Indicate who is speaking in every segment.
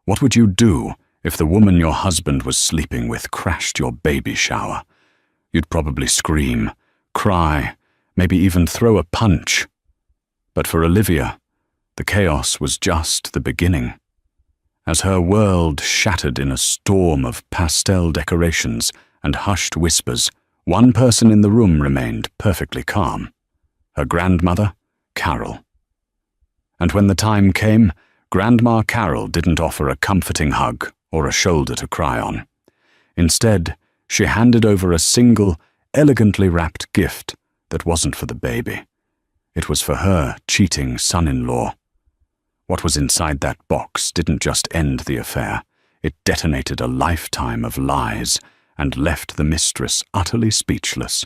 Speaker 1: What would you do if the woman your husband was sleeping with crashed your baby shower? You'd probably scream, cry, maybe even throw a punch. But for Olivia, the chaos was just the beginning. As her world shattered in a storm of pastel decorations and hushed whispers, one person in the room remained perfectly calm: her grandmother, Carol. And when the time came, Grandma Carol didn't offer a comforting hug or a shoulder to cry on. Instead, she handed over a single, elegantly wrapped gift that wasn't for the baby. It was for her cheating son-in-law. What was inside that box didn't just end the affair. It detonated a lifetime of lies and left the mistress utterly speechless.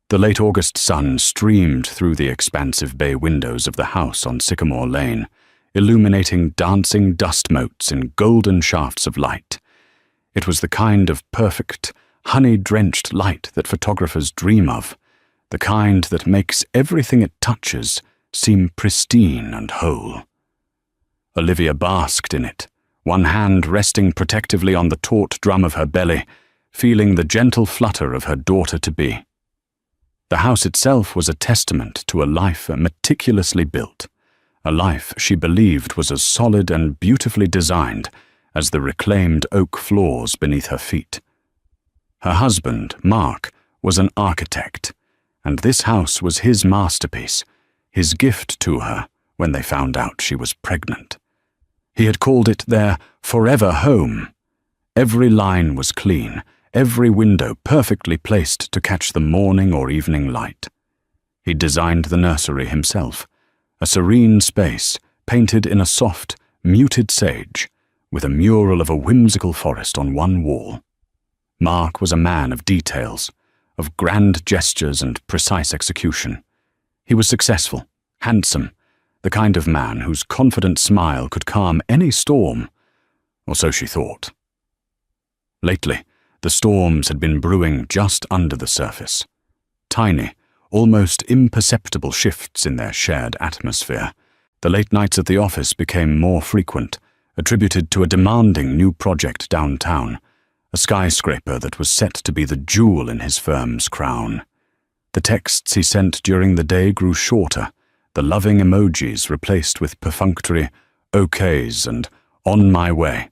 Speaker 1: The late August sun streamed through the expansive bay windows of the house on Sycamore Lane, illuminating dancing dust motes in golden shafts of light. It was the kind of perfect, honey-drenched light that photographers dream of, the kind that makes everything it touches seem pristine and whole. Olivia basked in it, one hand resting protectively on the taut drum of her belly, feeling the gentle flutter of her daughter-to-be. The house itself was a testament to a life meticulously built, a life she believed was as solid and beautifully designed as the reclaimed oak floors beneath her feet. Her husband, Mark, was an architect, and this house was his masterpiece, his gift to her when they found out she was pregnant. He had called it their forever home. Every line was clean, every window perfectly placed to catch the morning or evening light. He designed the nursery himself, a serene space painted in a soft, muted sage, with a mural of a whimsical forest on one wall. Mark was a man of details, of grand gestures and precise execution. He was successful, handsome, the kind of man whose confident smile could calm any storm, or so she thought. Lately, the storms had been brewing just under the surface. Tiny, almost imperceptible shifts in their shared atmosphere. The late nights at the office became more frequent, attributed to a demanding new project downtown, a skyscraper that was set to be the jewel in his firm's crown. The texts he sent during the day grew shorter, the loving emojis replaced with perfunctory okays and on my way.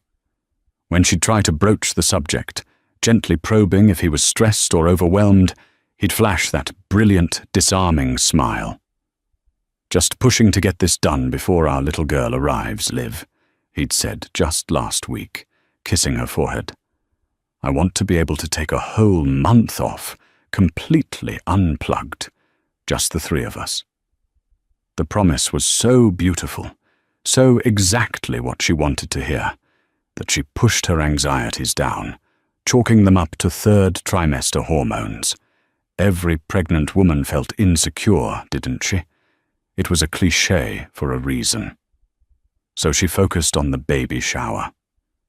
Speaker 1: When she'd try to broach the subject, gently probing if he was stressed or overwhelmed, he'd flash that brilliant, disarming smile. "Just pushing to get this done before our little girl arrives, Liv," he'd said just last week, kissing her forehead. "I want to be able to take a whole month off, completely unplugged, just the three of us." The promise was so beautiful, so exactly what she wanted to hear, that she pushed her anxieties down, chalking them up to third trimester hormones. Every pregnant woman felt insecure, didn't she? It was a cliché for a reason. So she focused on the baby shower.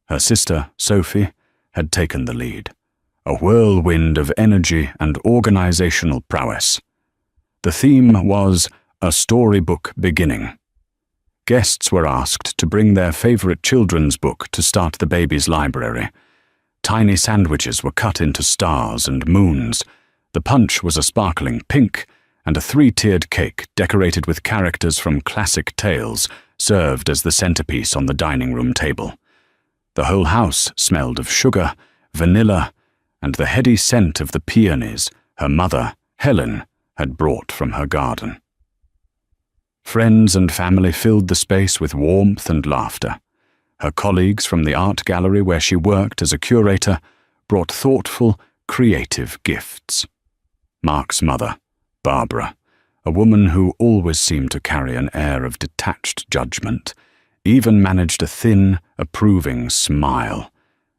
Speaker 1: Her sister, Sophie, had taken the lead, a whirlwind of energy and organizational prowess. The theme was a storybook beginning. Guests were asked to bring their favorite children's book to start the baby's library. Tiny sandwiches were cut into stars and moons. The punch was a sparkling pink, and a 3-tiered cake decorated with characters from classic tales served as the centerpiece on the dining room table. The whole house smelled of sugar, vanilla, and the heady scent of the peonies her mother, Helen, had brought from her garden. Friends and family filled the space with warmth and laughter. Her colleagues from the art gallery where she worked as a curator brought thoughtful, creative gifts. Mark's mother, Barbara, a woman who always seemed to carry an air of detached judgment, even managed a thin, approving smile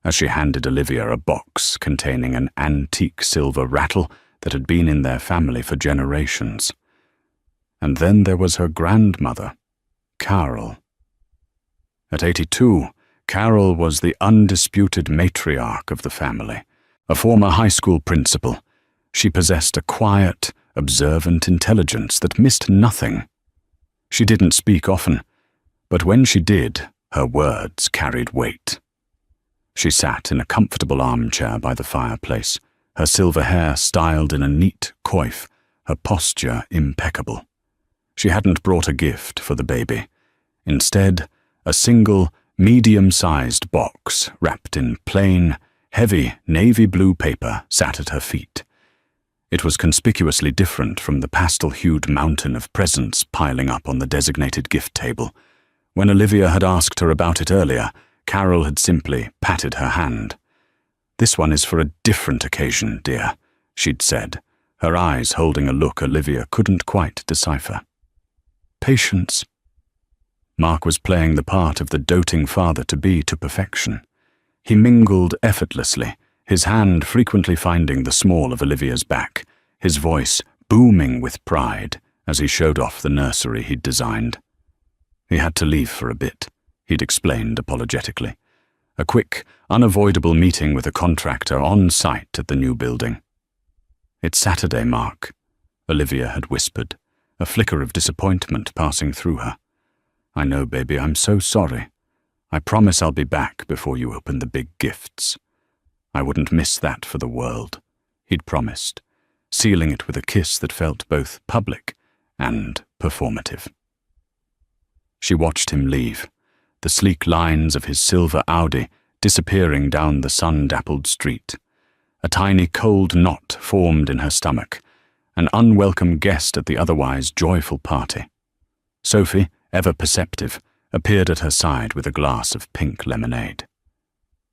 Speaker 1: as she handed Olivia a box containing an antique silver rattle that had been in their family for generations. And then there was her grandmother, Carol. At 82, Carol was the undisputed matriarch of the family. A former high school principal, she possessed a quiet, observant intelligence that missed nothing. She didn't speak often, but when she did, Her words carried weight. She sat in a comfortable armchair by the fireplace, her silver hair styled in a neat coif, her posture impeccable. She hadn't brought a gift for the baby. Instead, a single, medium-sized box wrapped in plain, heavy navy blue paper sat at her feet. It was conspicuously different from the pastel-hued mountain of presents piling up on the designated gift table. When Olivia had asked her about it earlier, Carol had simply patted her hand. "This one is for a different occasion, dear," she'd said, her eyes holding a look Olivia couldn't quite decipher. Patience. Mark was playing the part of the doting father-to-be to perfection. He mingled effortlessly, his hand frequently finding the small of Olivia's back, his voice booming with pride as he showed off the nursery he'd designed. He had to leave for a bit, he'd explained apologetically. A quick, unavoidable meeting with a contractor on site at the new building. "It's Saturday, Mark," Olivia had whispered, a flicker of disappointment passing through her. "I know, baby, I'm so sorry. I promise I'll be back before you open the big gifts." "I wouldn't miss that for the world," he'd promised, sealing it with a kiss that felt both public and performative. She watched him leave, the sleek lines of his silver Audi disappearing down the sun-dappled street. A tiny cold knot formed in her stomach, an unwelcome guest at the otherwise joyful party. Sophie, ever perceptive, appeared at her side with a glass of pink lemonade.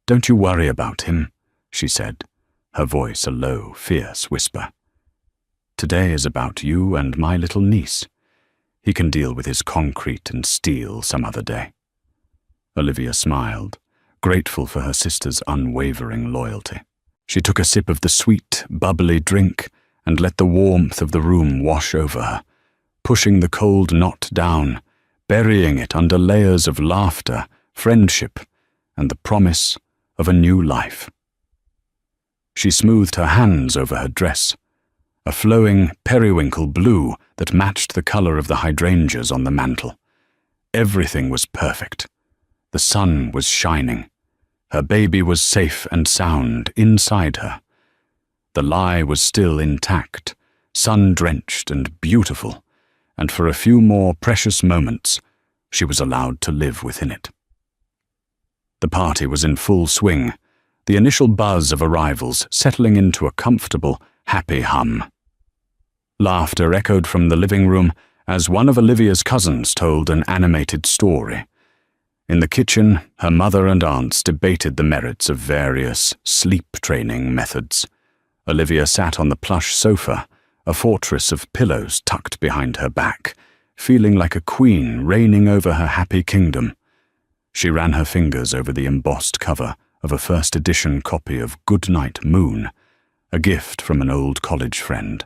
Speaker 1: "Don't you worry about him," she said, her voice a low, fierce whisper. "Today is about you and my little niece. He can deal with his concrete and steel some other day." Olivia smiled, grateful for her sister's unwavering loyalty. She took a sip of the sweet, bubbly drink and let the warmth of the room wash over her, pushing the cold knot down, burying it under layers of laughter, friendship, and the promise of a new life. She smoothed her hands over her dress, a flowing periwinkle blue that matched the color of the hydrangeas on the mantel. Everything was perfect. The sun was shining. Her baby was safe and sound inside her. The lie was still intact, sun-drenched and beautiful, and for a few more precious moments, she was allowed to live within it. The party was in full swing, the initial buzz of arrivals settling into a comfortable, happy hum. Laughter echoed from the living room as one of Olivia's cousins told an animated story. In the kitchen, her mother and aunts debated the merits of various sleep-training methods. Olivia sat on the plush sofa, a fortress of pillows tucked behind her back, feeling like a queen reigning over her happy kingdom. She ran her fingers over the embossed cover of a first-edition copy of Goodnight Moon, a gift from an old college friend.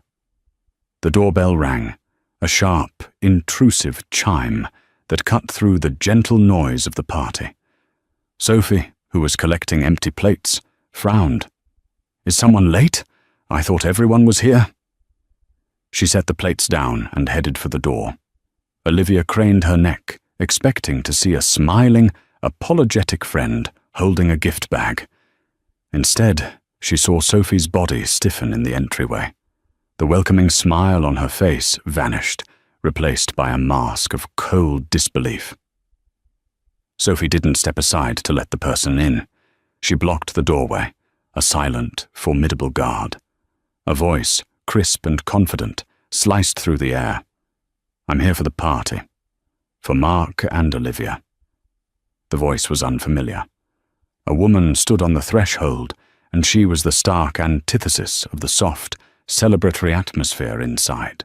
Speaker 1: The doorbell rang, a sharp, intrusive chime that cut through the gentle noise of the party. Sophie, who was collecting empty plates, frowned. "Is someone late? I thought everyone was here." She set the plates down and headed for the door. Olivia craned her neck, expecting to see a smiling, apologetic friend holding a gift bag. Instead, she saw Sophie's body stiffen in the entryway. The welcoming smile on her face vanished, replaced by a mask of cold disbelief. Sophie didn't step aside to let the person in. She blocked the doorway, a silent, formidable guard. A voice, crisp and confident, sliced through the air. "I'm here for the party. For Mark and Olivia." The voice was unfamiliar. A woman stood on the threshold, and she was the stark antithesis of the soft, celebratory atmosphere inside.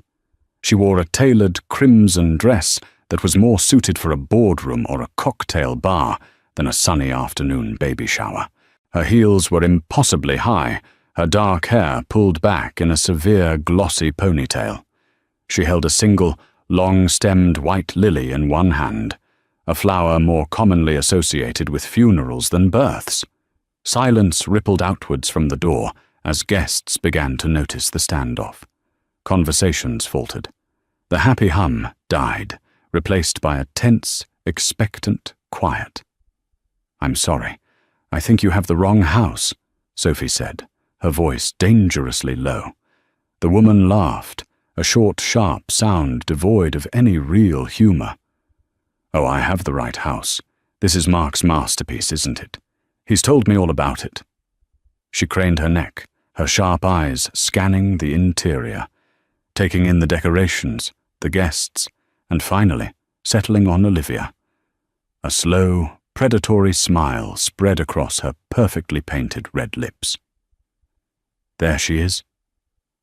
Speaker 1: She wore a tailored crimson dress that was more suited for a boardroom or a cocktail bar than a sunny afternoon baby shower. Her heels were impossibly high, her dark hair pulled back in a severe, glossy ponytail. She held a single, long-stemmed white lily in one hand, a flower more commonly associated with funerals than births. Silence rippled outwards from the door as guests began to notice the standoff. Conversations faltered. The happy hum died, replaced by a tense, expectant quiet. "I'm sorry. I think you have the wrong house," Sophie said, her voice dangerously low. The woman laughed, a short, sharp sound devoid of any real humor. "Oh, I have the right house. This is Mark's masterpiece, isn't it? He's told me all about it." She craned her neck, her sharp eyes scanning the interior, taking in the decorations, the guests, and finally settling on Olivia. A slow, predatory smile spread across her perfectly painted red lips. "There she is."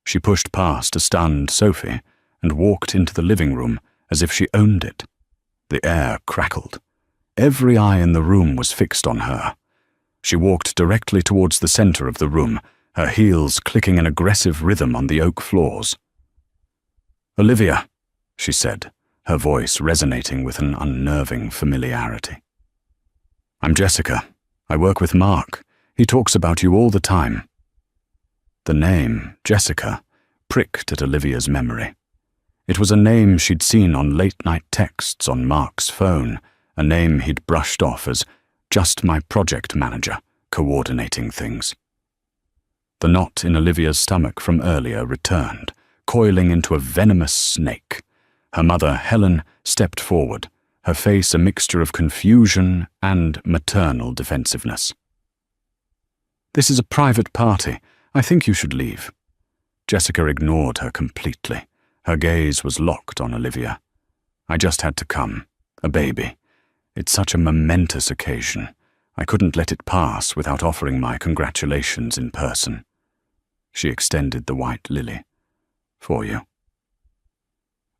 Speaker 1: She pushed past a stunned Sophie and walked into the living room as if she owned it. The air crackled. Every eye in the room was fixed on her. She walked directly towards the center of the room, her heels clicking an aggressive rhythm on the oak floors. "Olivia," she said, her voice resonating with an unnerving familiarity. "I'm Jessica. I work with Mark. He talks about you all the time." The name, Jessica, pricked at Olivia's memory. It was a name she'd seen on late-night texts on Mark's phone, a name he'd brushed off as just my project manager, coordinating things. The knot in Olivia's stomach from earlier returned, coiling into a venomous snake. Her mother, Helen, stepped forward, her face a mixture of confusion and maternal defensiveness. "This is a private party. I think you should leave." Jessica ignored her completely. Her gaze was locked on Olivia. "I just had to come. A baby. It's such a momentous occasion. I couldn't let it pass without offering my congratulations in person." She extended the white lily. "For you."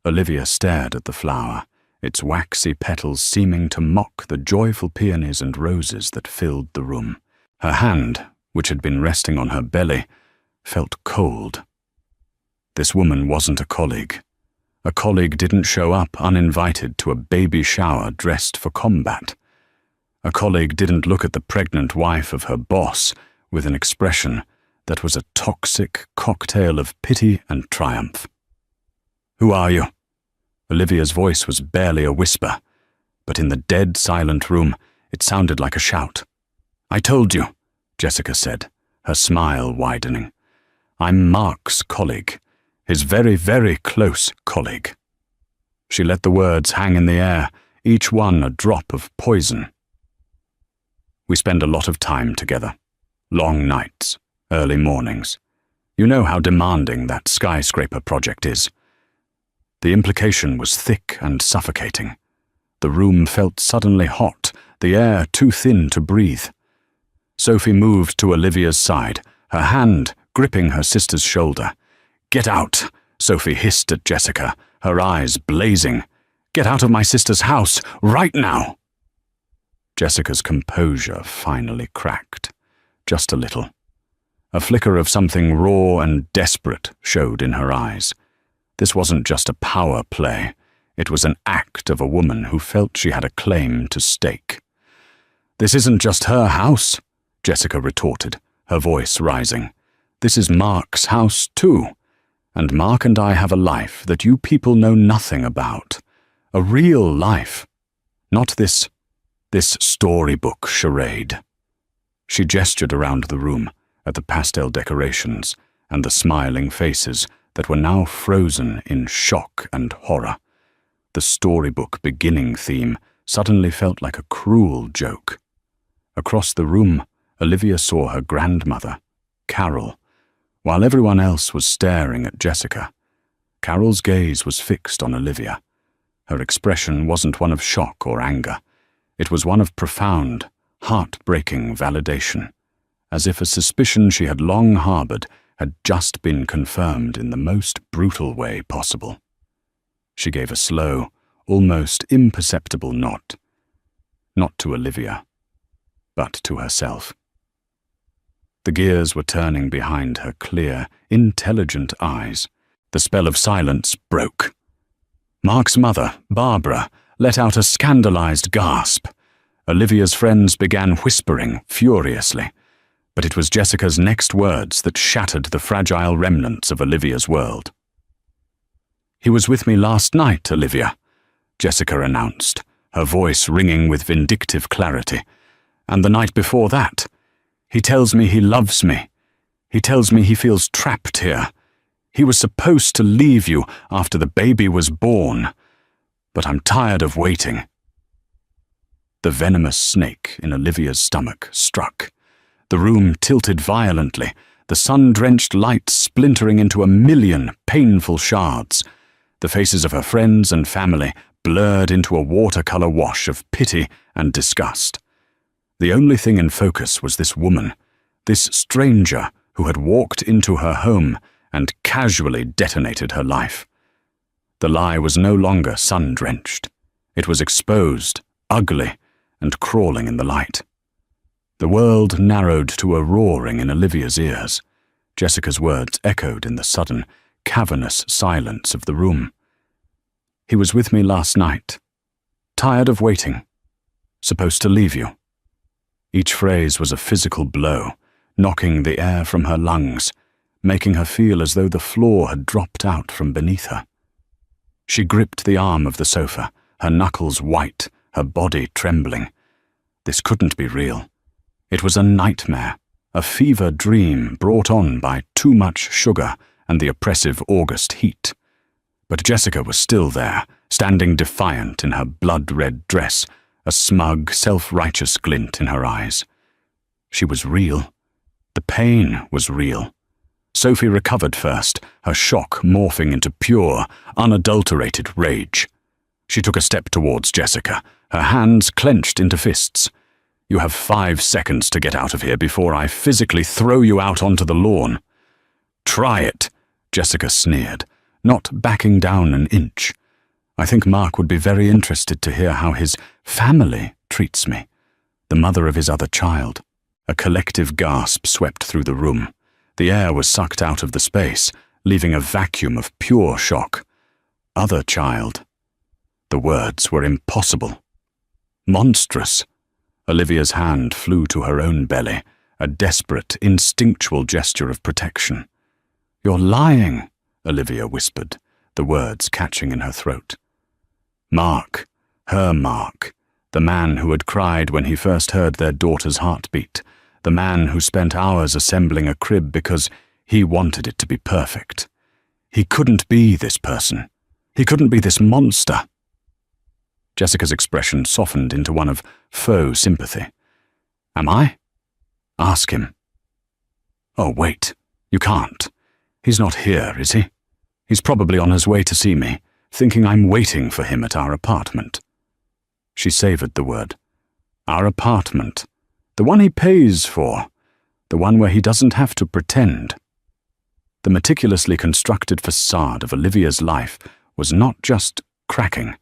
Speaker 1: Olivia stared at the flower, its waxy petals seeming to mock the joyful peonies and roses that filled the room. Her hand, which had been resting on her belly, felt cold. This woman wasn't a colleague. A colleague didn't show up uninvited to a baby shower dressed for combat. A colleague didn't look at the pregnant wife of her boss with an expression that was a toxic cocktail of pity and triumph. "Who are you?" Olivia's voice was barely a whisper, but in the dead silent room it sounded like a shout. "I told you," Jessica said, her smile widening. "I'm Mark's colleague, his very, very close colleague." She let the words hang in the air, each one a drop of poison. "We spend a lot of time together. Long nights, early mornings. You know how demanding that skyscraper project is." The implication was thick and suffocating. The room felt suddenly hot, the air too thin to breathe. Sophie moved to Olivia's side, her hand gripping her sister's shoulder. "Get out," Sophie hissed at Jessica, her eyes blazing. "Get out of my sister's house, right now!" Jessica's composure finally cracked, just a little. A flicker of something raw and desperate showed in her eyes. This wasn't just a power play. It was an act of a woman who felt she had a claim to stake. "This isn't just her house," Jessica retorted, her voice rising. "This is Mark's house too. And Mark and I have a life that you people know nothing about. A real life. Not this storybook charade." She gestured around the room at the pastel decorations and the smiling faces that were now frozen in shock and horror. The storybook beginning theme suddenly felt like a cruel joke. Across the room, Olivia saw her grandmother, Carol, while everyone else was staring at Jessica. Carol's gaze was fixed on Olivia. Her expression wasn't one of shock or anger. It was one of profound, heart-breaking validation, as if a suspicion she had long harbored had just been confirmed in the most brutal way possible. She gave a slow, almost imperceptible nod. Not to Olivia, but to herself. The gears were turning behind her clear, intelligent eyes. The spell of silence broke. Mark's mother, Barbara, let out a scandalized gasp. Olivia's friends began whispering furiously, but it was Jessica's next words that shattered the fragile remnants of Olivia's world. "He was with me last night, Olivia," Jessica announced, her voice ringing with vindictive clarity. And the night before that, he tells me he loves me. He tells me he feels trapped here. He was supposed to leave you after the baby was born. But I'm tired of waiting. The venomous snake in Olivia's stomach struck. The room tilted violently, the sun-drenched light splintering into a million painful shards. The faces of her friends and family blurred into a watercolor wash of pity and disgust. The only thing in focus was this woman, this stranger who had walked into her home and casually detonated her life. The lie was no longer sun-drenched. It was exposed, ugly, and crawling in the light. The world narrowed to a roaring in Olivia's ears. Jessica's words echoed in the sudden, cavernous silence of the room. He was with me last night. Tired of waiting. Supposed to leave you. Each phrase was a physical blow, knocking the air from her lungs, making her feel as though the floor had dropped out from beneath her. She gripped the arm of the sofa, her knuckles white, her body trembling. This couldn't be real. It was a nightmare, a fever dream brought on by too much sugar and the oppressive August heat. But Jessica was still there, standing defiant in her blood-red dress, a smug, self-righteous glint in her eyes. She was real. The pain was real. Sophie recovered first, her shock morphing into pure, unadulterated rage. She took a step towards Jessica, her hands clenched into fists. "You have 5 seconds to get out of here before I physically throw you out onto the lawn." "Try it," Jessica sneered, not backing down an inch. "I think Mark would be very interested to hear how his family treats me, the mother of his other child." A collective gasp swept through the room. The air was sucked out of the space, leaving a vacuum of pure shock. Other child. The words were impossible. Monstrous. Olivia's hand flew to her own belly, a desperate, instinctual gesture of protection. "You're lying," Olivia whispered, the words catching in her throat. Mark, her Mark, the man who had cried when he first heard their daughter's heartbeat, the man who spent hours assembling a crib because he wanted it to be perfect. He couldn't be this person. He couldn't be this monster. Jessica's expression softened into one of faux sympathy. "Am I? Ask him." "Oh, wait. You can't. He's not here, is he? He's probably on his way to see me, thinking I'm waiting for him at our apartment." She savoured the word. Our apartment. The one he pays for. The one where he doesn't have to pretend. The meticulously constructed facade of Olivia's life was not just cracking.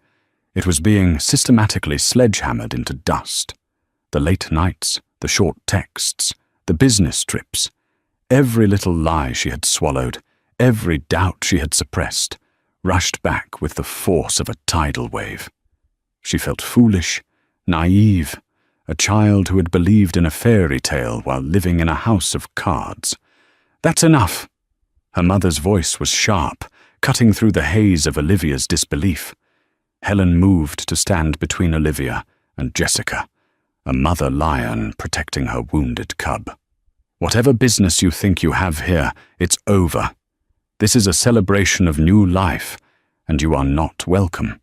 Speaker 1: It was being systematically sledgehammered into dust. The late nights, the short texts, the business trips. Every little lie she had swallowed, every doubt she had suppressed, rushed back with the force of a tidal wave. She felt foolish, naive, a child who had believed in a fairy tale while living in a house of cards. "That's enough!" Her mother's voice was sharp, cutting through the haze of Olivia's disbelief. Helen moved to stand between Olivia and Jessica, a mother lion protecting her wounded cub. "Whatever business you think you have here, it's over. This is a celebration of new life, and you are not welcome."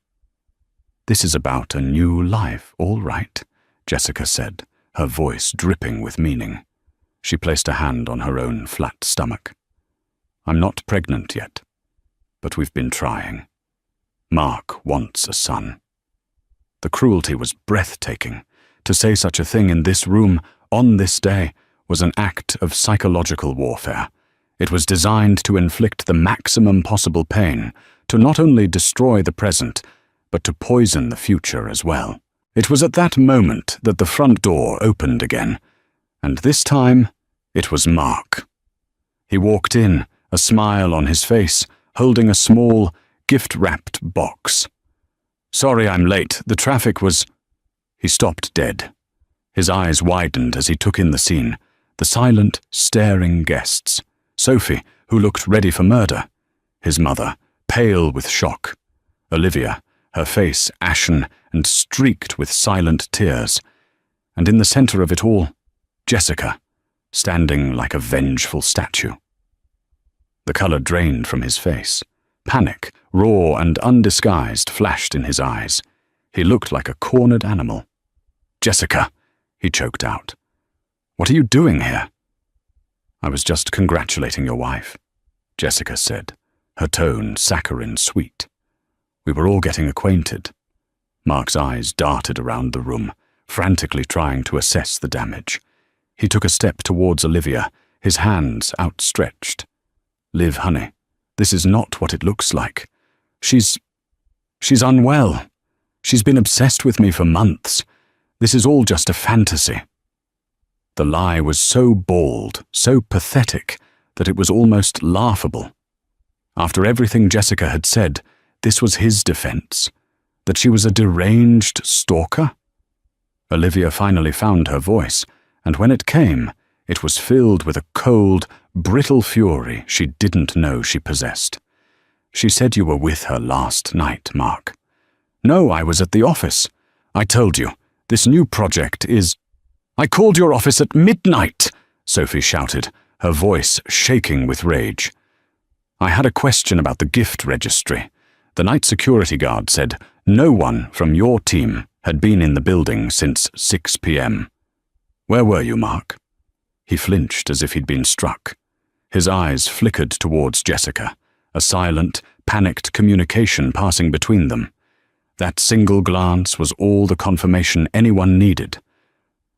Speaker 1: "This is about a new life, all right," Jessica said, her voice dripping with meaning. She placed a hand on her own flat stomach. "I'm not pregnant yet, but we've been trying. Mark wants a son." The cruelty was breathtaking. To say such a thing in this room, on this day, was an act of psychological warfare. It was designed to inflict the maximum possible pain, to not only destroy the present, but to poison the future as well. It was at that moment that the front door opened again, and this time it was Mark. He walked in, a smile on his face, holding a small, gift-wrapped box. "Sorry I'm late, the traffic was—" He stopped dead. His eyes widened as he took in the scene, the silent, staring guests. Sophie, who looked ready for murder. His mother, pale with shock. Olivia, her face ashen and streaked with silent tears, and in the center of it all, Jessica, standing like a vengeful statue. The color drained from his face. Panic, raw and undisguised, flashed in his eyes. He looked like a cornered animal. "Jessica," he choked out. "What are you doing here?" "I was just congratulating your wife," Jessica said, her tone saccharine sweet. "We were all getting acquainted." Mark's eyes darted around the room, frantically trying to assess the damage. He took a step towards Olivia, his hands outstretched. "Liv, honey, this is not what it looks like. She's unwell. She's been obsessed with me for months. This is all just a fantasy." The lie was so bald, so pathetic, that it was almost laughable. After everything Jessica had said, this was his defense, that she was a deranged stalker? Olivia finally found her voice, and when it came, it was filled with a cold, brittle fury she didn't know she possessed. "She said you were with her last night, Mark." "No, I was at the office. I told you, this new project is—" "I called your office at midnight," Sophie shouted, her voice shaking with rage. "I had a question about the gift registry. The night security guard said no one from your team had been in the building since 6 p.m. Where were you, Mark?" He flinched as if he'd been struck. His eyes flickered towards Jessica, a silent, panicked communication passing between them. That single glance was all the confirmation anyone needed.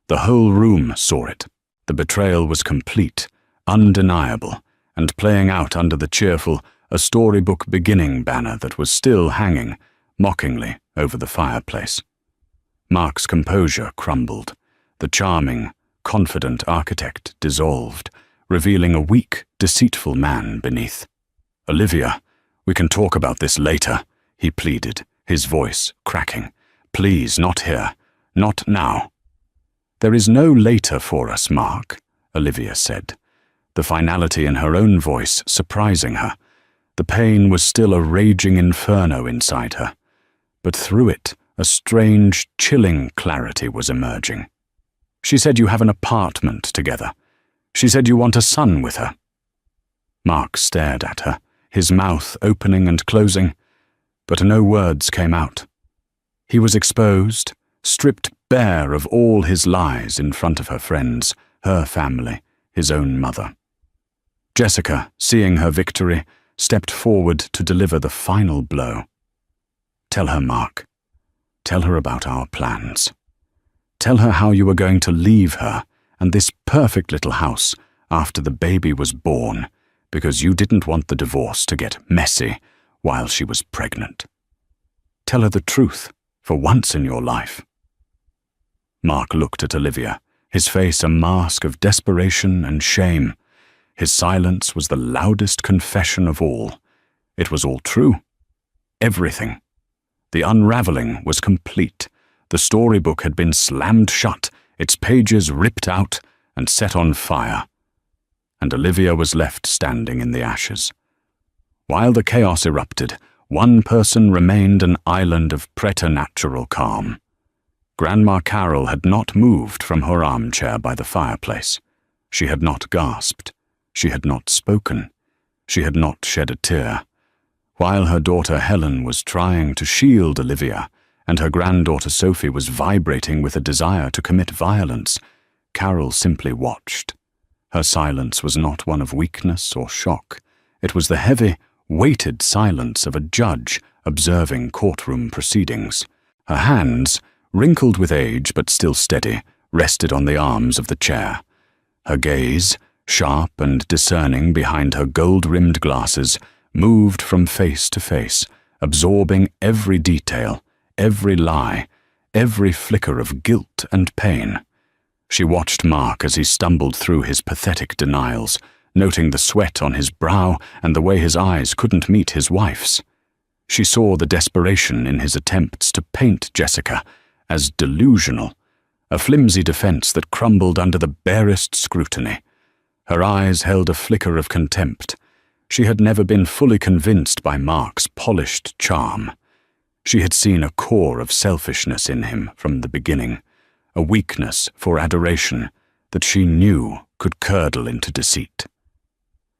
Speaker 1: The whole room saw it. The betrayal was complete, undeniable, and playing out under the cheerful "A Storybook Beginning" banner that was still hanging, mockingly, over the fireplace. Mark's composure crumbled. The charming, confident architect dissolved, revealing a weak, deceitful man beneath. "Olivia, we can talk about this later," he pleaded, his voice cracking. "Please, not here. Not now." "There is no later for us, Mark," Olivia said, the finality in her own voice surprising her. The pain was still a raging inferno inside her, but through it, a strange, chilling clarity was emerging. "She said you have an apartment together. She said you want a son with her." Mark stared at her, his mouth opening and closing, but no words came out. He was exposed, stripped bare of all his lies in front of her friends, her family, his own mother. Jessica, seeing her victory, stepped forward to deliver the final blow. "Tell her, Mark. Tell her about our plans. Tell her how you were going to leave her and this perfect little house after the baby was born, because you didn't want the divorce to get messy while she was pregnant. Tell her the truth, for once in your life." Mark looked at Olivia, his face a mask of desperation and shame. His silence was the loudest confession of all. It was all true. Everything. The unraveling was complete. The storybook had been slammed shut, its pages ripped out and set on fire. And Olivia was left standing in the ashes. While the chaos erupted, one person remained an island of preternatural calm. Grandma Carol had not moved from her armchair by the fireplace. She had not gasped. She had not spoken. She had not shed a tear. While her daughter Helen was trying to shield Olivia, and her granddaughter Sophie was vibrating with a desire to commit violence, Carol simply watched. Her silence was not one of weakness or shock. It was the heavy, weighted silence of a judge observing courtroom proceedings. Her hands, wrinkled with age but still steady, rested on the arms of the chair. Her gaze, sharp and discerning behind her gold-rimmed glasses, moved from face to face, absorbing every detail, every lie, every flicker of guilt and pain. She watched Mark as he stumbled through his pathetic denials, noting the sweat on his brow and the way his eyes couldn't meet his wife's. She saw the desperation in his attempts to paint Jessica as delusional, a flimsy defense that crumbled under the barest scrutiny. Her eyes held a flicker of contempt. She had never been fully convinced by Mark's polished charm. She had seen a core of selfishness in him from the beginning, a weakness for adoration that she knew could curdle into deceit.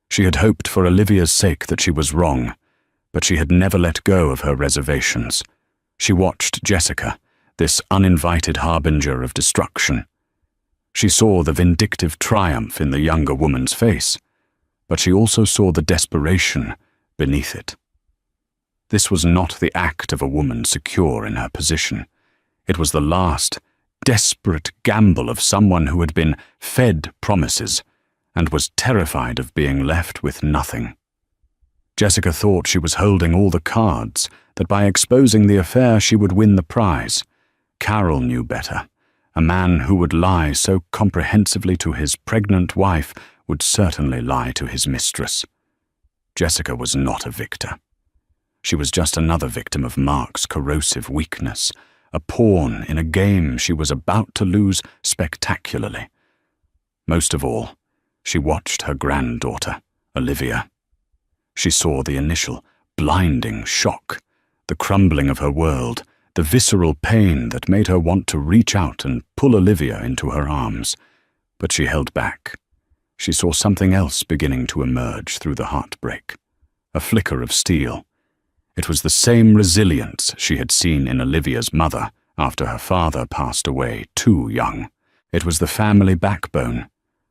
Speaker 1: She had hoped for Olivia's sake that she was wrong, but she had never let go of her reservations. She watched Jessica, this uninvited harbinger of destruction. She saw the vindictive triumph in the younger woman's face, but she also saw the desperation beneath it. This was not the act of a woman secure in her position. It was the last, desperate gamble of someone who had been fed promises and was terrified of being left with nothing. Jessica thought she was holding all the cards, that by exposing the affair she would win the prize. Carol knew better. A man who would lie so comprehensively to his pregnant wife would certainly lie to his mistress. Jessica was not a victor. She was just another victim of Mark's corrosive weakness, a pawn in a game she was about to lose spectacularly. Most of all, she watched her granddaughter, Olivia. She saw the initial, blinding shock, the crumbling of her world, the visceral pain that made her want to reach out and pull Olivia into her arms. But she held back. She saw something else beginning to emerge through the heartbreak, a flicker of steel. It was the same resilience she had seen in Olivia's mother after her father passed away too young. It was the family backbone,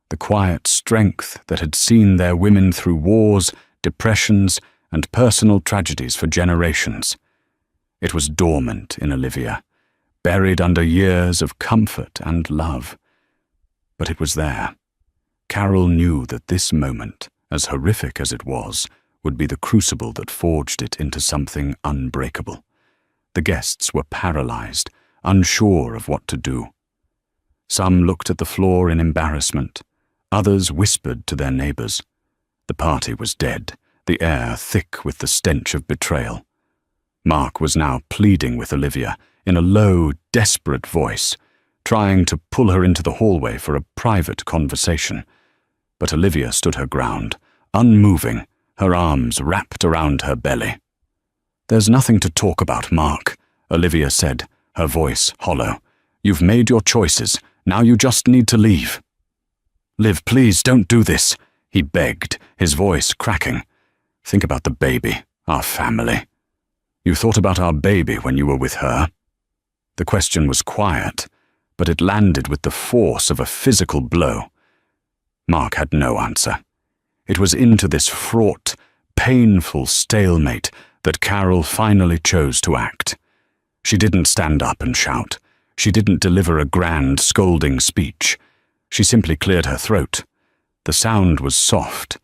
Speaker 1: the quiet strength that had seen their women through wars, depressions, and personal tragedies for generations. It was dormant in Olivia, buried under years of comfort and love. But it was there. Carol knew that this moment, as horrific as it was, would be the crucible that forged it into something unbreakable. The guests were paralyzed, unsure of what to do. Some looked at the floor in embarrassment. Others whispered to their neighbors. The party was dead, the air thick with the stench of betrayal. Mark was now pleading with Olivia in a low, desperate voice, trying to pull her into the hallway for a private conversation. But Olivia stood her ground, unmoving, her arms wrapped around her belly. "There's nothing to talk about, Mark," Olivia said, her voice hollow. "You've made your choices. Now you just need to leave." "Liv, please don't do this," he begged, his voice cracking. "Think about the baby, our family. You thought about our baby when you were with her?" The question was quiet, but it landed with the force of a physical blow. Mark had no answer. It was into this fraught, painful stalemate that Carol finally chose to act. She didn't stand up and shout. She didn't deliver a grand, scolding speech. She simply cleared her throat. The sound was soft,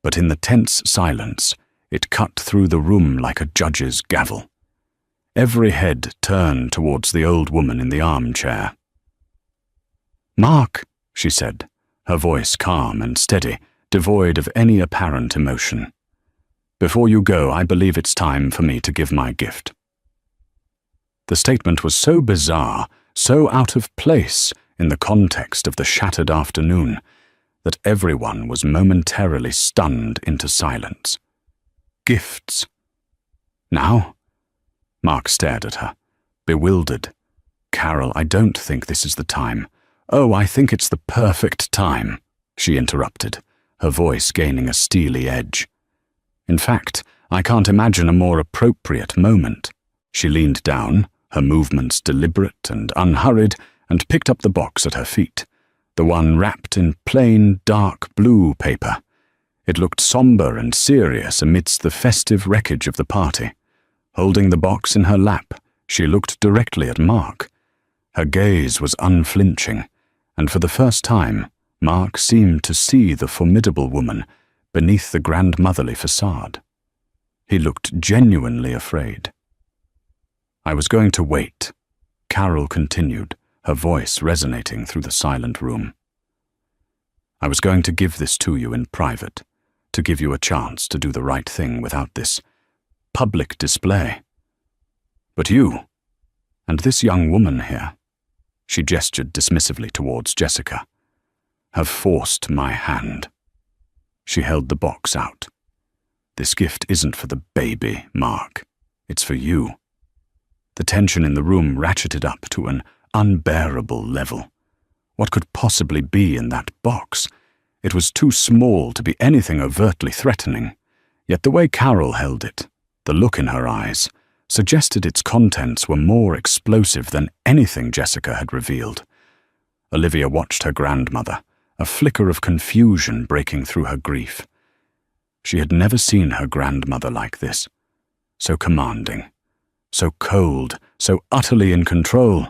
Speaker 1: but in the tense silence, it cut through the room like a judge's gavel. Every head turned towards the old woman in the armchair. "Mark," she said, her voice calm and steady, devoid of any apparent emotion. "Before you go, I believe it's time for me to give my gift." The statement was so bizarre, so out of place in the context of the shattered afternoon, that everyone was momentarily stunned into silence. Gifts. Now? Mark stared at her, bewildered. "Carol, I don't think this is the time." "Oh, I think it's the perfect time," she interrupted, her voice gaining a steely edge. "In fact, I can't imagine a more appropriate moment." She leaned down, her movements deliberate and unhurried, and picked up the box at her feet, the one wrapped in plain, dark blue paper. It looked somber and serious amidst the festive wreckage of the party. Holding the box in her lap, she looked directly at Mark. Her gaze was unflinching, and for the first time, Mark seemed to see the formidable woman beneath the grandmotherly facade. He looked genuinely afraid. "I was going to wait," Carol continued, her voice resonating through the silent room. "I was going to give this to you in private, to give you a chance to do the right thing without this public display. But you, and this young woman here," she gestured dismissively towards Jessica, "have forced my hand." She held the box out. "This gift isn't for the baby, Mark. It's for you. The tension in the room ratcheted up to an unbearable level. What could possibly be in that box? It was too small to be anything overtly threatening, yet the way Carol held it, the look in her eyes, suggested its contents were more explosive than anything Jessica had revealed. Olivia watched her grandmother, a flicker of confusion breaking through her grief. She had never seen her grandmother like this, so commanding, so cold, so utterly in control.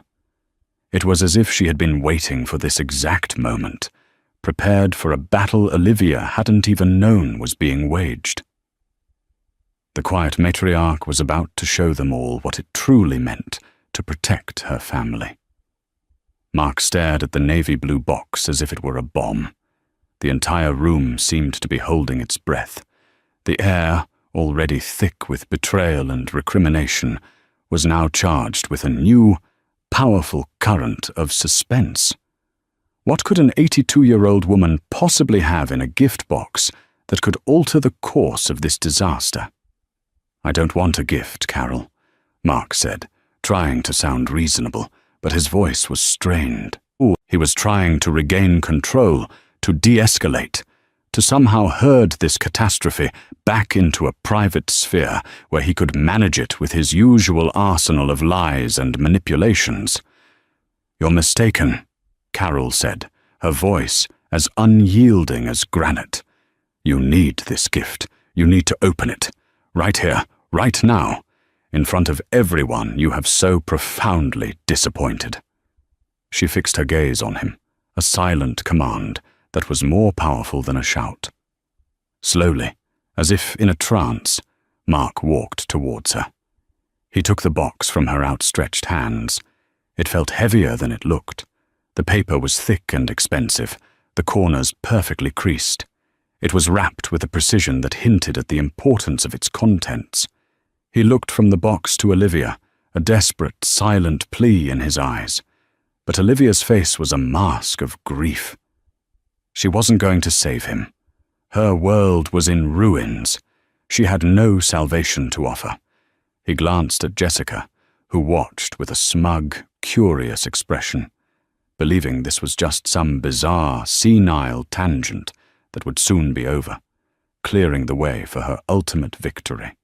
Speaker 1: It was as if she had been waiting for this exact moment, prepared for a battle Olivia hadn't even known was being waged. The quiet matriarch was about to show them all what it truly meant to protect her family. Mark stared at the navy blue box as if it were a bomb. The entire room seemed to be holding its breath. The air, already thick with betrayal and recrimination, was now charged with a new, powerful current of suspense. What could an 82-year-old woman possibly have in a gift box that could alter the course of this disaster? "I don't want a gift, Carol," Mark said, trying to sound reasonable, but his voice was strained. He was trying to regain control, to de-escalate, to somehow herd this catastrophe back into a private sphere where he could manage it with his usual arsenal of lies and manipulations. "You're mistaken," Carol said, her voice as unyielding as granite. "You need this gift. You need to open it. Right here, right now. In front of everyone you have so profoundly disappointed." She fixed her gaze on him, a silent command that was more powerful than a shout. Slowly, as if in a trance, Mark walked towards her. He took the box from her outstretched hands. It felt heavier than it looked. The paper was thick and expensive, the corners perfectly creased. It was wrapped with a precision that hinted at the importance of its contents. He looked from the box to Olivia, a desperate, silent plea in his eyes. But Olivia's face was a mask of grief. She wasn't going to save him. Her world was in ruins. She had no salvation to offer. He glanced at Jessica, who watched with a smug, curious expression, believing this was just some bizarre, senile tangent that would soon be over, clearing the way for her ultimate victory.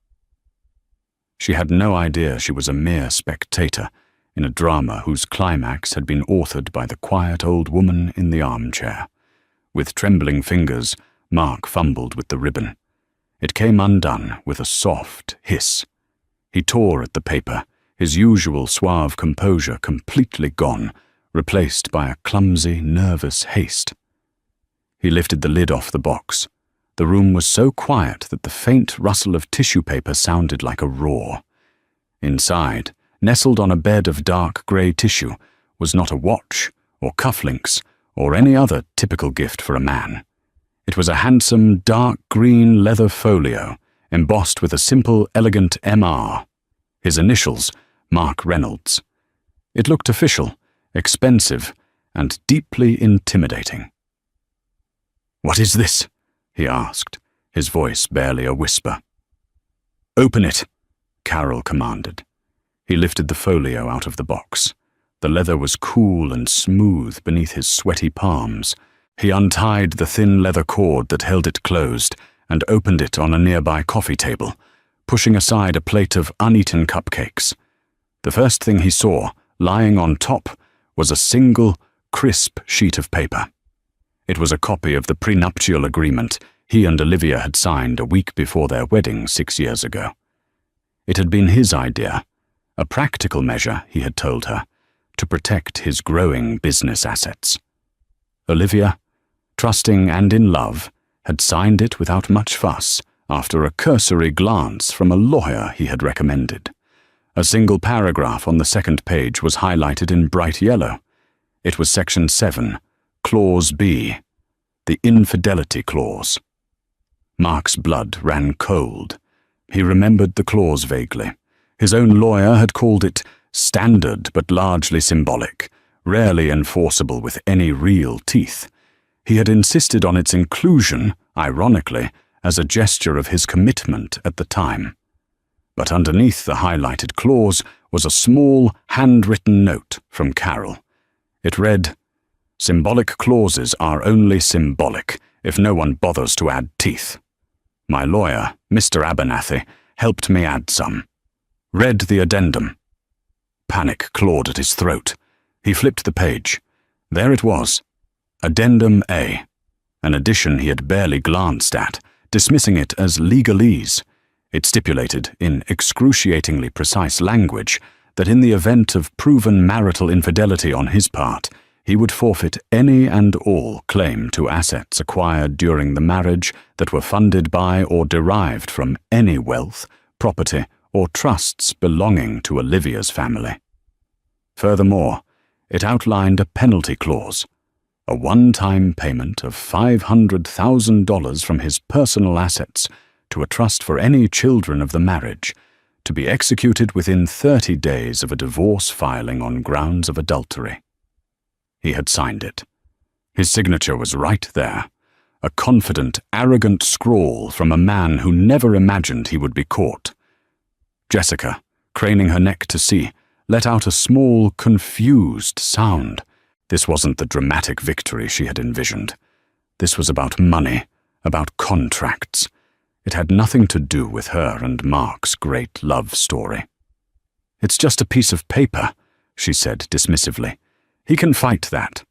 Speaker 1: She had no idea she was a mere spectator in a drama whose climax had been authored by the quiet old woman in the armchair. With trembling fingers, Mark fumbled with the ribbon. It came undone with a soft hiss. He tore at the paper, his usual suave composure completely gone, replaced by a clumsy, nervous haste. He lifted the lid off the box. The room was so quiet that the faint rustle of tissue paper sounded like a roar. Inside, nestled on a bed of dark grey tissue, was not a watch, or cufflinks, or any other typical gift for a man. It was a handsome, dark green leather folio, embossed with a simple, elegant M.R. His initials, Mark Reynolds. It looked official, expensive, and deeply intimidating. "What is this?" he asked, his voice barely a whisper. "Open it," Carol commanded. He lifted the folio out of the box. The leather was cool and smooth beneath his sweaty palms. He untied the thin leather cord that held it closed and opened it on a nearby coffee table, pushing aside a plate of uneaten cupcakes. The first thing he saw, lying on top, was a single, crisp sheet of paper. It was a copy of the prenuptial agreement he and Olivia had signed a week before their wedding 6 years ago. It had been his idea, a practical measure, he had told her, to protect his growing business assets. Olivia, trusting and in love, had signed it without much fuss after a cursory glance from a lawyer he had recommended. A single paragraph on the second page was highlighted in bright yellow. It was Section 7, Clause B, the Infidelity Clause. Mark's blood ran cold. He remembered the clause vaguely. His own lawyer had called it standard but largely symbolic, rarely enforceable with any real teeth. He had insisted on its inclusion, ironically, as a gesture of his commitment at the time. But underneath the highlighted clause was a small, handwritten note from Carol. It read, "Symbolic clauses are only symbolic if no one bothers to add teeth. My lawyer, Mr. Abernathy, helped me add some. Read the addendum." Panic clawed at his throat. He flipped the page. There it was. Addendum A, an addition he had barely glanced at, dismissing it as legalese. It stipulated, in excruciatingly precise language, that in the event of proven marital infidelity on his part, he would forfeit any and all claim to assets acquired during the marriage that were funded by or derived from any wealth, property, or trusts belonging to Olivia's family. Furthermore, it outlined a penalty clause, a one-time payment of $500,000 from his personal assets to a trust for any children of the marriage, to be executed within 30 days of a divorce filing on grounds of adultery. He had signed it. His signature was right there, a confident, arrogant scrawl from a man who never imagined he would be caught. Jessica, craning her neck to see, let out a small, confused sound. This wasn't the dramatic victory she had envisioned. This was about money, about contracts. It had nothing to do with her and Mark's great love story. "It's just a piece of paper," she said dismissively. "He can fight that."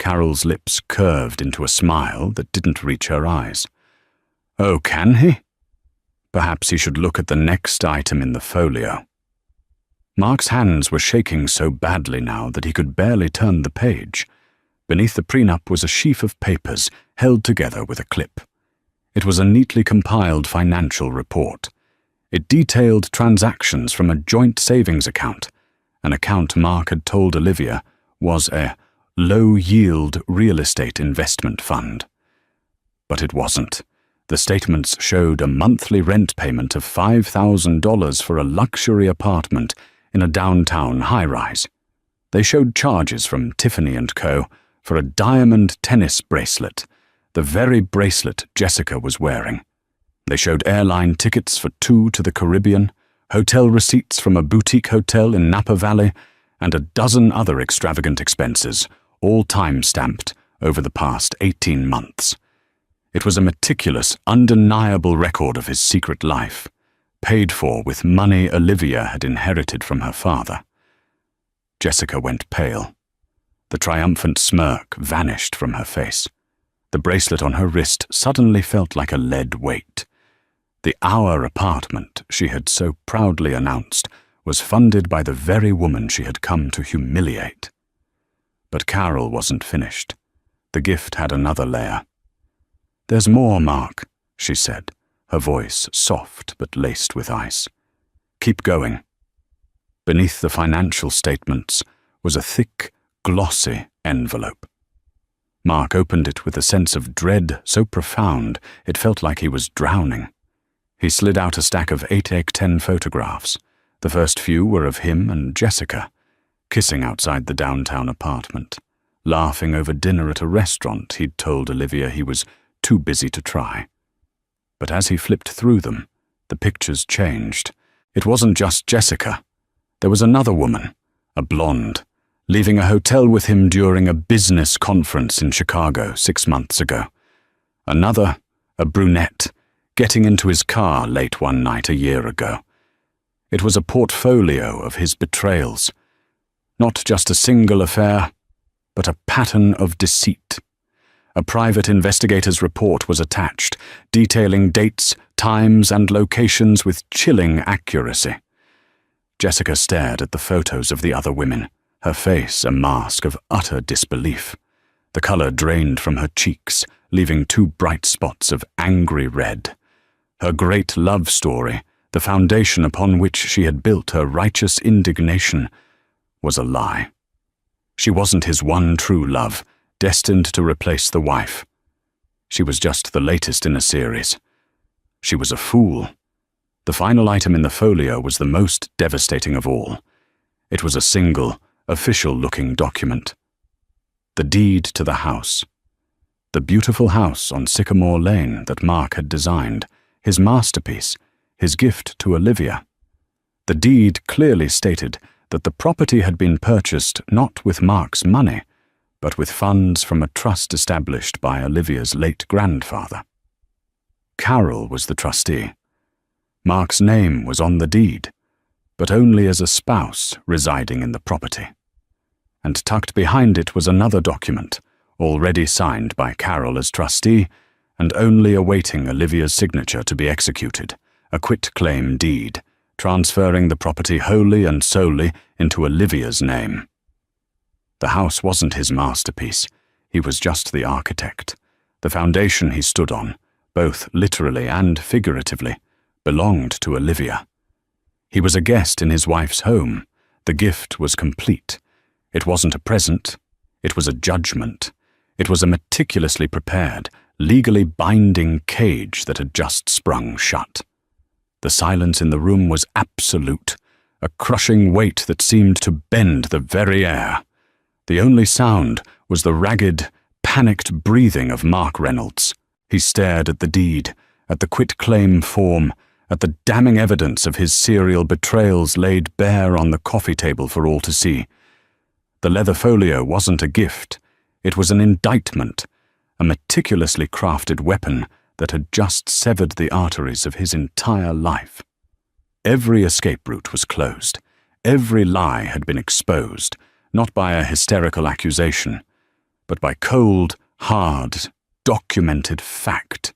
Speaker 1: Carol's lips curved into a smile that didn't reach her eyes. "Oh, can he?" Perhaps he should look at the next item in the folio. Mark's hands were shaking so badly now that he could barely turn the page. Beneath the prenup was a sheaf of papers held together with a clip. It was a neatly compiled financial report. It detailed transactions from a joint savings account, an account Mark had told Olivia was a low-yield real estate investment fund. But it wasn't. The statements showed a monthly rent payment of $5,000 for a luxury apartment in a downtown high-rise. They showed charges from Tiffany & Co. for a diamond tennis bracelet, the very bracelet Jessica was wearing. They showed airline tickets for 2 to the Caribbean, hotel receipts from a boutique hotel in Napa Valley, and a dozen other extravagant expenses, all time-stamped over the past 18 months. It was a meticulous, undeniable record of his secret life, paid for with money Olivia had inherited from her father. Jessica went pale. The triumphant smirk vanished from her face. The bracelet on her wrist suddenly felt like a lead weight. The Our apartment she had so proudly announced was funded by the very woman she had come to humiliate. But Carol wasn't finished. The gift had another layer. "There's more, Mark," she said, her voice soft but laced with ice. "Keep going." Beneath the financial statements was a thick, glossy envelope. Mark opened it with a sense of dread so profound it felt like he was drowning. He slid out a stack of 8x10 photographs. The first few were of him and Jessica, kissing outside the downtown apartment, laughing over dinner at a restaurant he'd told Olivia he was too busy to try. But as he flipped through them, the pictures changed. It wasn't just Jessica. There was another woman, a blonde, leaving a hotel with him during a business conference in Chicago 6 months ago. Another, a brunette, getting into his car late one night a year ago. It was a portfolio of his betrayals. Not just a single affair, but a pattern of deceit. A private investigator's report was attached, detailing dates, times, and locations with chilling accuracy. Jessica stared at the photos of the other women, her face a mask of utter disbelief. The color drained from her cheeks, leaving 2 bright spots of angry red. Her great love story, the foundation upon which she had built her righteous indignation, was a lie. She wasn't his one true love, destined to replace the wife. She was just the latest in a series. She was a fool. The final item in the folio was the most devastating of all. It was a single, official-looking document. The deed to the house. The beautiful house on Sycamore Lane that Mark had designed, his masterpiece, his gift to Olivia. The deed clearly stated that the property had been purchased not with Mark's money, but with funds from a trust established by Olivia's late grandfather. Carol was the trustee. Mark's name was on the deed, but only as a spouse residing in the property. And tucked behind it was another document, already signed by Carol as trustee, and only awaiting Olivia's signature to be executed, a quitclaim deed, transferring the property wholly and solely into Olivia's name. The house wasn't his masterpiece. He was just the architect. The foundation he stood on, both literally and figuratively, belonged to Olivia. He was a guest in his wife's home. The gift was complete. It wasn't a present. It was a judgment. It was a meticulously prepared, legally binding cage that had just sprung shut. The silence in the room was absolute, a crushing weight that seemed to bend the very air. The only sound was the ragged, panicked breathing of Mark Reynolds. He stared at the deed, at the quitclaim form, at the damning evidence of his serial betrayals laid bare on the coffee table for all to see. The leather folio wasn't a gift. It was an indictment, a meticulously crafted weapon that had just severed the arteries of his entire life. Every escape route was closed. Every lie had been exposed, not by a hysterical accusation, but by cold, hard, documented fact.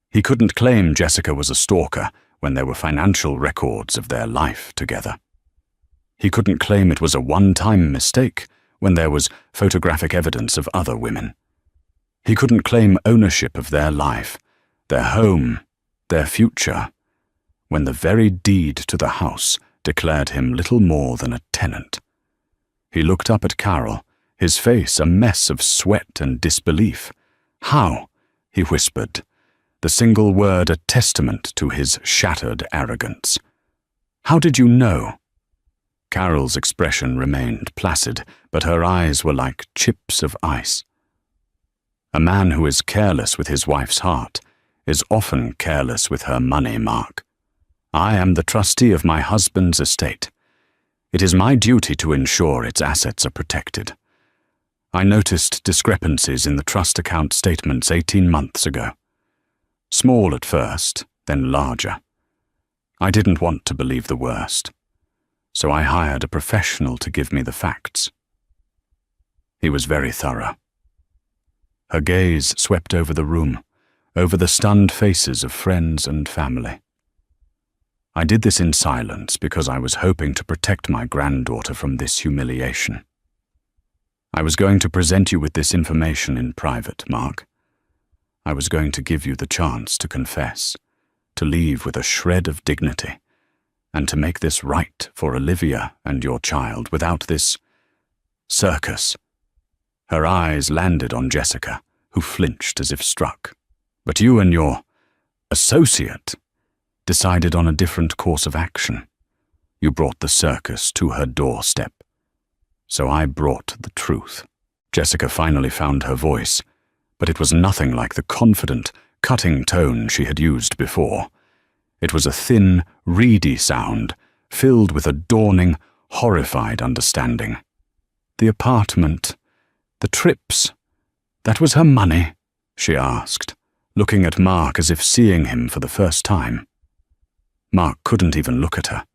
Speaker 1: He couldn't claim Jessica was a stalker when there were financial records of their life together. He couldn't claim it was a one-time mistake when there was photographic evidence of other women. He couldn't claim ownership of their life, their home, their future, when the very deed to the house declared him little more than a tenant. He looked up at Carol, his face a mess of sweat and disbelief. "How?" he whispered, the single word a testament to his shattered arrogance. "How did you know?" Carol's expression remained placid, but her eyes were like chips of ice. A man who is careless with his wife's heart is often careless with her money, Mark. I am the trustee of my husband's estate. It is my duty to ensure its assets are protected. I noticed discrepancies in the trust account statements 18 months ago. Small at first, then larger. I didn't want to believe the worst, so I hired a professional to give me the facts. He was very thorough. Her gaze swept over the room, over the stunned faces of friends and family. I did this in silence because I was hoping to protect my granddaughter from this humiliation. I was going to present you with this information in private, Mark. I was going to give you the chance to confess, to leave with a shred of dignity, and to make this right for Olivia and your child without this circus. Her eyes landed on Jessica, who flinched as if struck. But you and your associate decided on a different course of action. You brought the circus to her doorstep. So I brought the truth. Jessica finally found her voice, but it was nothing like the confident, cutting tone she had used before. It was a thin, reedy sound, filled with a dawning, horrified understanding. The apartment, the trips, that was her money, she asked, looking at Mark as if seeing him for the first time. Mark couldn't even look at her.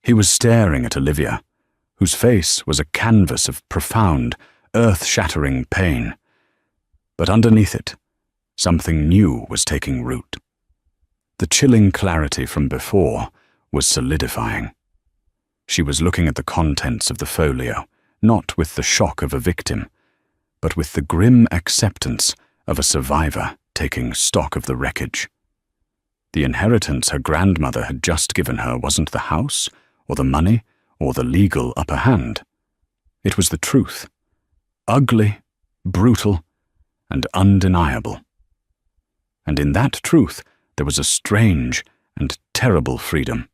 Speaker 1: He was staring at Olivia, whose face was a canvas of profound, earth-shattering pain. But underneath it, something new was taking root. The chilling clarity from before was solidifying. She was looking at the contents of the folio, not with the shock of a victim, but with the grim acceptance of a survivor taking stock of the wreckage. The inheritance her grandmother had just given her wasn't the house, or the money, or the legal upper hand. It was the truth. Ugly, brutal, and undeniable. And in that truth there was a strange and terrible freedom.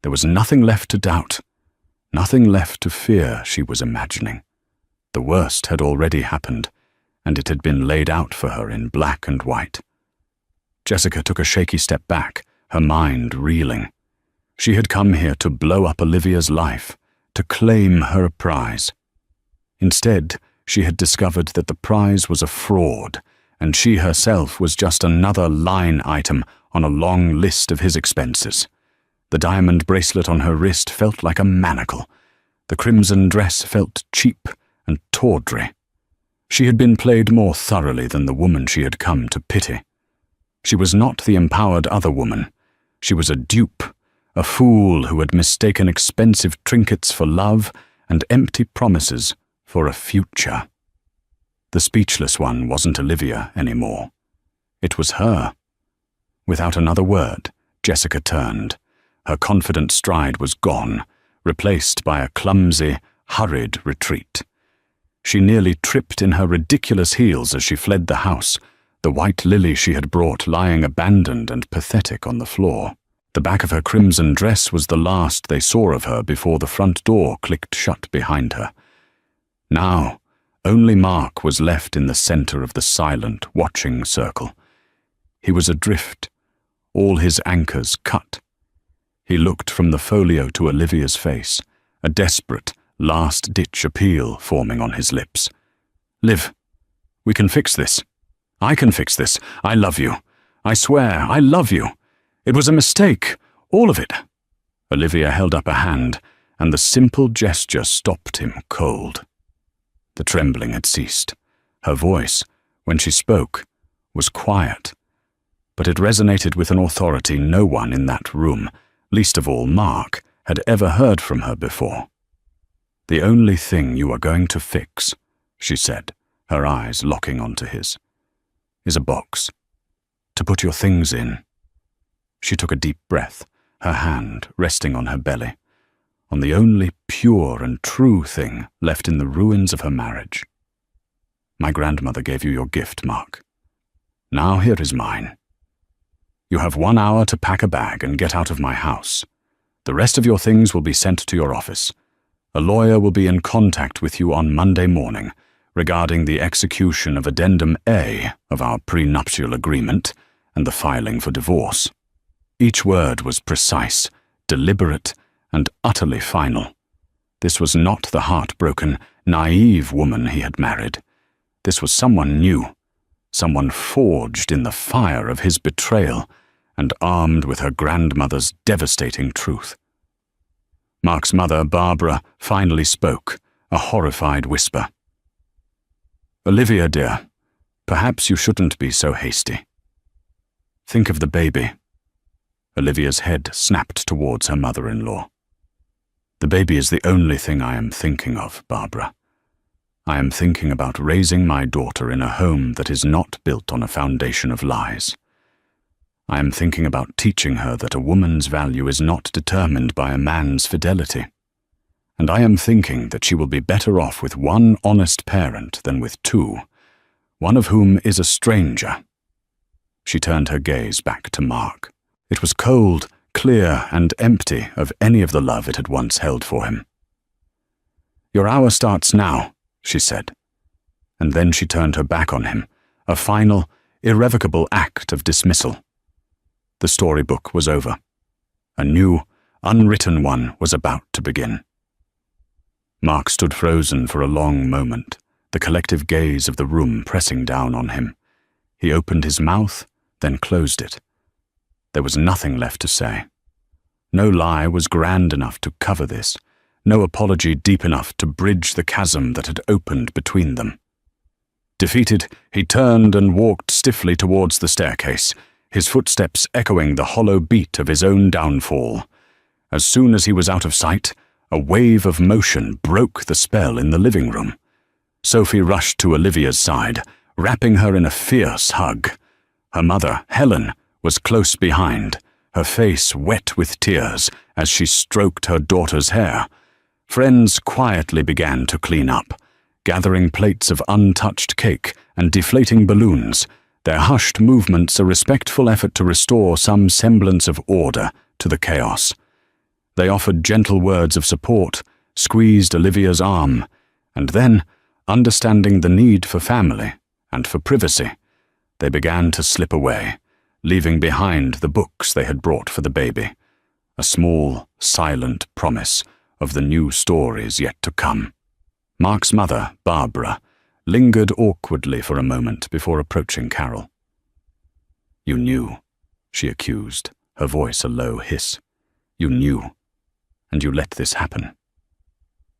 Speaker 1: There was nothing left to doubt, nothing left to fear, she was imagining. The worst had already happened, and it had been laid out for her in black and white. Jessica took a shaky step back, her mind reeling. She had come here to blow up Olivia's life, to claim her prize. Instead, she had discovered that the prize was a fraud, and she herself was just another line item on a long list of his expenses. The diamond bracelet on her wrist felt like a manacle. The crimson dress felt cheap and tawdry. She had been played more thoroughly than the woman she had come to pity. She was not the empowered other woman. She was a dupe, a fool who had mistaken expensive trinkets for love and empty promises for a future. The speechless one wasn't Olivia anymore. It was her. Without another word, Jessica turned. Her confident stride was gone, replaced by a clumsy, hurried retreat. She nearly tripped in her ridiculous heels as she fled the house, the white lily she had brought lying abandoned and pathetic on the floor. The back of her crimson dress was the last they saw of her before the front door clicked shut behind her. Now, only Mark was left in the center of the silent, watching circle. He was adrift, all his anchors cut. He looked from the folio to Olivia's face, a desperate, last-ditch appeal forming on his lips. "Liv, we can fix this. I can fix this. I love you. I swear, I love you. It was a mistake, all of it." Olivia held up a hand, and the simple gesture stopped him cold. The trembling had ceased. Her voice, when she spoke, was quiet, but it resonated with an authority no one in that room, least of all Mark, had ever heard from her before. "The only thing you are going to fix," she said, her eyes locking onto his, "is a box. To put your things in." She took a deep breath, her hand resting on her belly, on the only pure and true thing left in the ruins of her marriage. "My grandmother gave you your gift, Mark. Now here is mine. You have 1 hour to pack a bag and get out of my house. The rest of your things will be sent to your office. A lawyer will be in contact with you on Monday morning regarding the execution of Addendum A of our prenuptial agreement and the filing for divorce." Each word was precise, deliberate, and utterly final. This was not the heartbroken, naive woman he had married. This was someone new, someone forged in the fire of his betrayal and armed with her grandmother's devastating truth. Mark's mother, Barbara, finally spoke, a horrified whisper. "Olivia, dear, perhaps you shouldn't be so hasty. Think of the baby." Olivia's head snapped towards her mother-in-law. "The baby is the only thing I am thinking of, Barbara. I am thinking about raising my daughter in a home that is not built on a foundation of lies. I am thinking about teaching her that a woman's value is not determined by a man's fidelity. And I am thinking that she will be better off with one honest parent than with two, one of whom is a stranger." She turned her gaze back to Mark. It was cold, clear, and empty of any of the love it had once held for him. "Your hour starts now," she said. And then she turned her back on him, a final, irrevocable act of dismissal. The storybook was over. A new, unwritten one was about to begin. Mark stood frozen for a long moment, the collective gaze of the room pressing down on him. He opened his mouth, then closed it. There was nothing left to say. No lie was grand enough to cover this, no apology deep enough to bridge the chasm that had opened between them. Defeated, he turned and walked stiffly towards the staircase, his footsteps echoing the hollow beat of his own downfall. As soon as he was out of sight, a wave of motion broke the spell in the living room. Sophie rushed to Olivia's side, wrapping her in a fierce hug. Her mother, Helen, was close behind, her face wet with tears as she stroked her daughter's hair. Friends quietly began to clean up, gathering plates of untouched cake and deflating balloons, their hushed movements a respectful effort to restore some semblance of order to the chaos. They offered gentle words of support, squeezed Olivia's arm, and then, understanding the need for family and for privacy, they began to slip away, leaving behind the books they had brought for the baby, a small, silent promise of the new stories yet to come. Mark's mother, Barbara, lingered awkwardly for a moment before approaching Carol. "You knew," she accused, her voice a low hiss. "You knew, and you let this happen."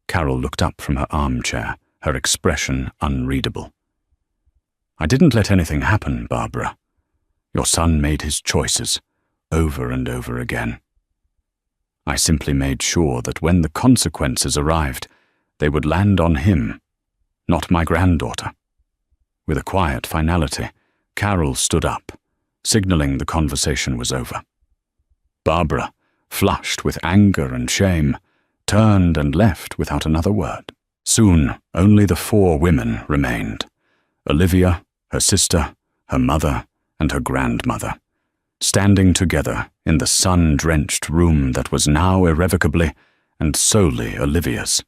Speaker 1: Carol looked up from her armchair, her expression unreadable. "I didn't let anything happen, Barbara. Your son made his choices, over and over again. I simply made sure that when the consequences arrived, they would land on him, not my granddaughter." With a quiet finality, Carol stood up, signaling the conversation was over. Barbara, flushed with anger and shame, turned and left without another word. Soon, only the 4 women remained: Olivia, her sister, her mother, and her grandmother, standing together in the sun-drenched room that was now irrevocably and solely Olivia's.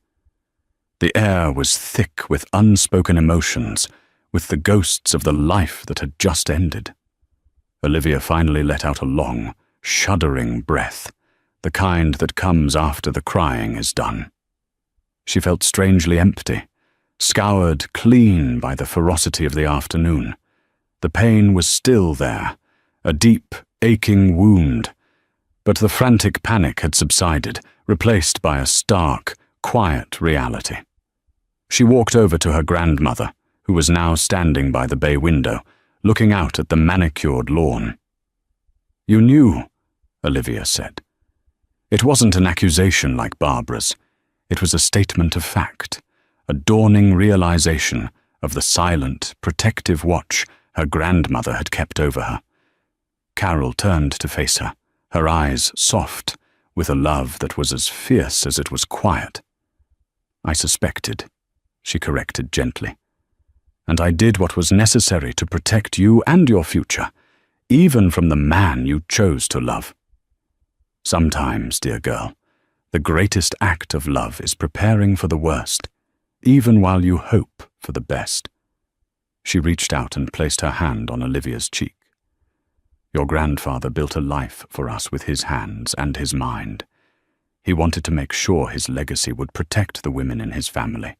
Speaker 1: The air was thick with unspoken emotions, with the ghosts of the life that had just ended. Olivia finally let out a long, shuddering breath, the kind that comes after the crying is done. She felt strangely empty, scoured clean by the ferocity of the afternoon. The pain was still there, a deep, aching wound, but the frantic panic had subsided, replaced by a stark, quiet reality. She walked over to her grandmother, who was now standing by the bay window, looking out at the manicured lawn. "You knew," Olivia said. It wasn't an accusation like Barbara's. It was a statement of fact, a dawning realization of the silent, protective watch her grandmother had kept over her. Carol turned to face her, her eyes soft, with a love that was as fierce as it was quiet. "I suspected," she corrected gently. "And I did what was necessary to protect you and your future, even from the man you chose to love. Sometimes, dear girl, the greatest act of love is preparing for the worst, even while you hope for the best." She reached out and placed her hand on Olivia's cheek. "Your grandfather built a life for us with his hands and his mind. He wanted to make sure his legacy would protect the women in his family,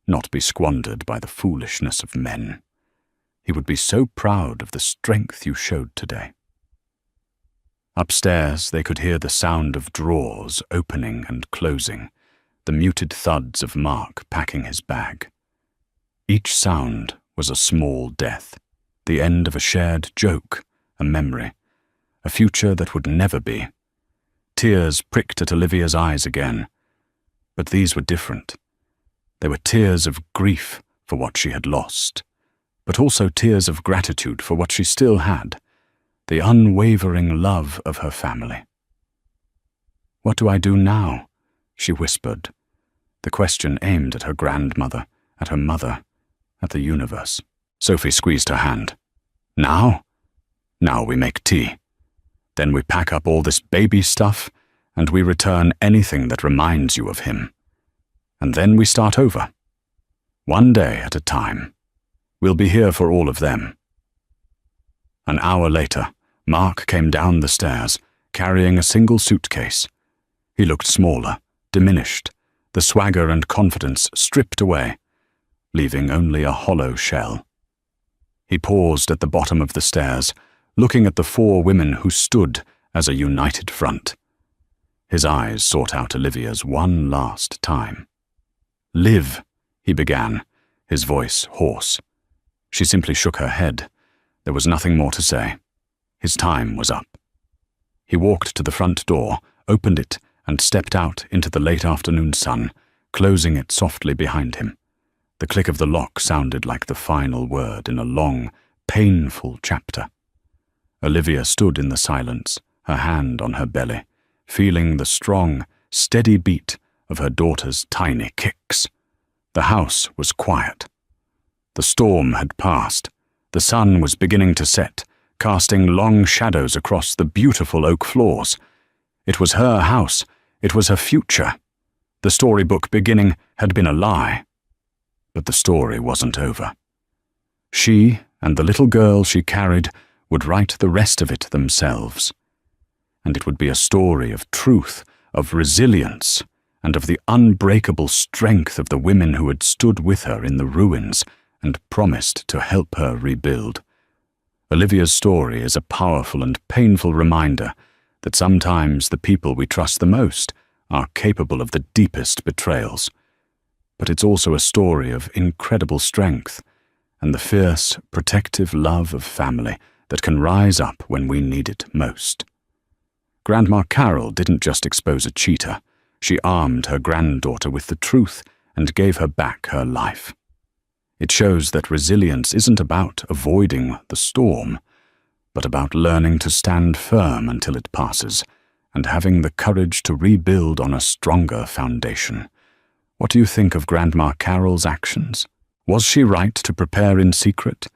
Speaker 1: not be squandered by the foolishness of men. He would be so proud of the strength you showed today." Upstairs, they could hear the sound of drawers opening and closing, the muted thuds of Mark packing his bag. Each sound was a small death, the end of a shared joke, a memory, a future that would never be. Tears pricked at Olivia's eyes again, but these were different. They were tears of grief for what she had lost, but also tears of gratitude for what she still had, the unwavering love of her family. "What do I do now?" she whispered, the question aimed at her grandmother, at her mother, at the universe. Sophie squeezed her hand. "Now? Now we make tea. Then we pack up all this baby stuff, and we return anything that reminds you of him. And then we start over. One day at a time. We'll be here for all of them." An hour later, Mark came down the stairs, carrying a single suitcase. He looked smaller, diminished, the swagger and confidence stripped away, leaving only a hollow shell. He paused at the bottom of the stairs, looking at the 4 women who stood as a united front. His eyes sought out Olivia's one last time. "Liv," he began, his voice hoarse. She simply shook her head. There was nothing more to say. His time was up. He walked to the front door, opened it, and stepped out into the late afternoon sun, closing it softly behind him. The click of the lock sounded like the final word in a long, painful chapter. Olivia stood in the silence, her hand on her belly, feeling the strong, steady beat of her daughter's tiny kicks. The house was quiet. The storm had passed. The sun was beginning to set, casting long shadows across the beautiful oak floors. It was her house. It was her future. The storybook beginning had been a lie. But the story wasn't over. She and the little girl she carried would write the rest of it themselves. and it would be a story of truth, of resilience, and of the unbreakable strength of the women who had stood with her in the ruins and promised to help her rebuild. Olivia's story is a powerful and painful reminder that sometimes the people we trust the most are capable of the deepest betrayals. But it's also a story of incredible strength and the fierce, protective love of family that can rise up when we need it most. Grandma Carol didn't just expose a cheater, she armed her granddaughter with the truth and gave her back her life. It shows that resilience isn't about avoiding the storm, but about learning to stand firm until it passes, and having the courage to rebuild on a stronger foundation. What do you think of Grandma Carol's actions? Was she right to prepare in secret,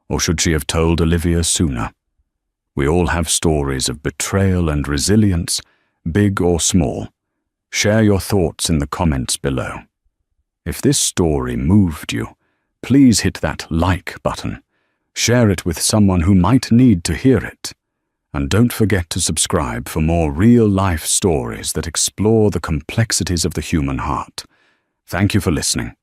Speaker 1: or should she have told Olivia sooner? We all have stories of betrayal and resilience, big or small. Share your thoughts in the comments below. If this story moved you, please hit that like button. Share it with someone who might need to hear it. And don't forget to subscribe for more real-life stories that explore the complexities of the human heart. Thank you for listening.